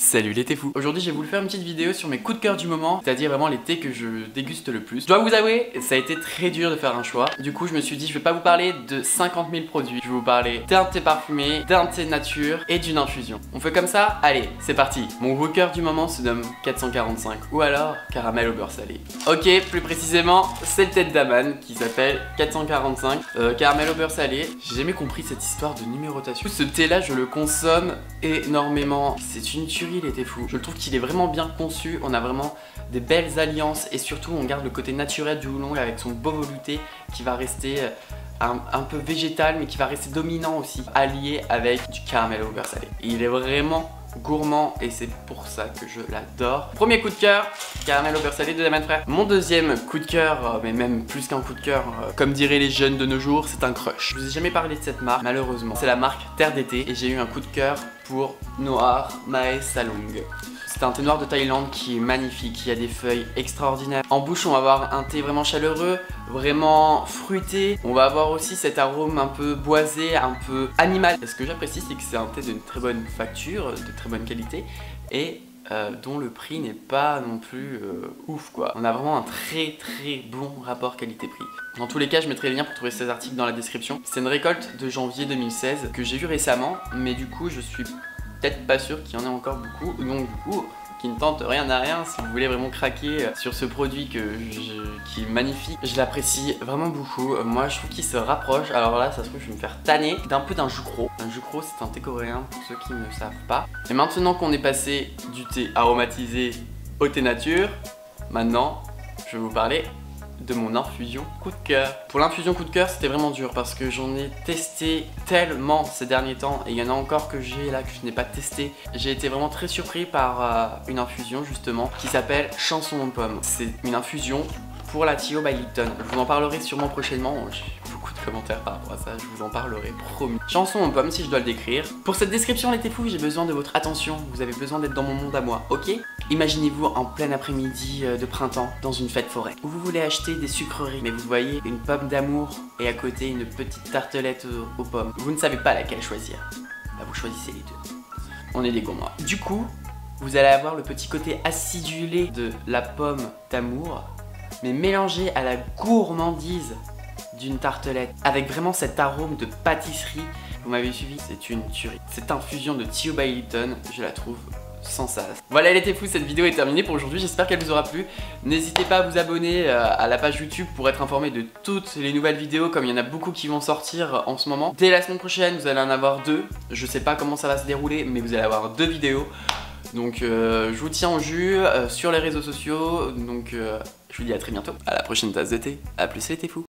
Salut les thés fous. Aujourd'hui j'ai voulu faire une petite vidéo sur mes coups de cœur du moment, c'est-à-dire vraiment les thés que je déguste le plus. Je dois vous avouer, ça a été très dur de faire un choix. Du coup je me suis dit je vais pas vous parler de 50 000 produits. Je vais vous parler d'un thé parfumé, d'un thé nature et d'une infusion. On fait comme ça? Allez, c'est parti. Mon coup de cœur du moment se nomme 445 ou alors caramel au beurre salé. Ok, plus précisément c'est le thé de Daman qui s'appelle 445 caramel au beurre salé. J'ai jamais compris cette histoire de numérotation. Ce thé là je le consomme énormément. C'est une tuerie les thés fous. Je trouve qu'il est vraiment bien conçu, on a vraiment des belles alliances et surtout on garde le côté naturel du houblon avec son beau velouté qui va rester un peu végétal mais qui va rester dominant aussi, allié avec du caramel au beurre salé. Et il est vraiment gourmand et c'est pour ça que je l'adore. Premier coup de cœur, caramel au beurre salé de Daman Frères. Mon deuxième coup de cœur, mais même plus qu'un coup de cœur, comme diraient les jeunes de nos jours, c'est un crush. Je vous ai jamais parlé de cette marque, malheureusement. C'est la marque Terre d'été et j'ai eu un coup de cœur pour Noir Mae Salong. C'est un thé noir de Thaïlande qui est magnifique, qui a des feuilles extraordinaires. En bouche, on va avoir un thé vraiment chaleureux, vraiment fruité. On va avoir aussi cet arôme un peu boisé, un peu animal. Et ce que j'apprécie, c'est que c'est un thé d'une très bonne facture, de très bonne qualité et dont le prix n'est pas non plus ouf quoi. On a vraiment un très bon rapport qualité-prix. Dans tous les cas, je mettrai les liens pour trouver ces articles dans la description. C'est une récolte de janvier 2016 que j'ai vue récemment, mais du coup, je suis peut-être pas sûr qu'il y en ait encore beaucoup, donc du coup qui ne tente rien à rien. Si vous voulez vraiment craquer sur ce produit qui est magnifique, je l'apprécie vraiment beaucoup. Moi je trouve qu'il se rapproche, alors là ça se trouve je vais me faire tanner d'un Jucro. Un Jucro c'est un thé coréen pour ceux qui ne savent pas. Et maintenant qu'on est passé du thé aromatisé au thé nature, maintenant je vais vous parler de mon infusion coup de cœur. Pour l'infusion coup de cœur c'était vraiment dur parce que j'en ai testé tellement ces derniers temps et il y en a encore que j'ai là que je n'ai pas testé. J'ai été vraiment très surpris par une infusion justement qui s'appelle Chanson aux pommes. C'est une infusion pour la Tio by Lipton. Je vous en parlerai sûrement prochainement. J'ai beaucoup de commentaires par rapport à ça, je vous en parlerai, promis. Chanson aux pommes si je dois le décrire. Pour cette description les thés fous, j'ai besoin de votre attention. Vous avez besoin d'être dans mon monde à moi, ok? Imaginez-vous en plein après-midi de printemps dans une fête forêt où vous voulez acheter des sucreries mais vous voyez une pomme d'amour et à côté une petite tartelette aux pommes. Vous ne savez pas laquelle choisir. Bah, vous choisissez les deux. On est des gourmands. Du coup, vous allez avoir le petit côté acidulé de la pomme d'amour mais mélangé à la gourmandise d'une tartelette avec vraiment cet arôme de pâtisserie. Vous m'avez suivi, c'est une tuerie. Cette infusion de Tio by Lipton, je la trouve sans sas. Voilà les thés fous, cette vidéo est terminée pour aujourd'hui, j'espère qu'elle vous aura plu. N'hésitez pas à vous abonner à la page YouTube pour être informé de toutes les nouvelles vidéos comme il y en a beaucoup qui vont sortir en ce moment. Dès la semaine prochaine, vous allez en avoir deux. Je sais pas comment ça va se dérouler, mais vous allez avoir deux vidéos. Donc je vous tiens au jus sur les réseaux sociaux. Donc je vous dis à très bientôt. À la prochaine tasse de thé. A plus les thés fous.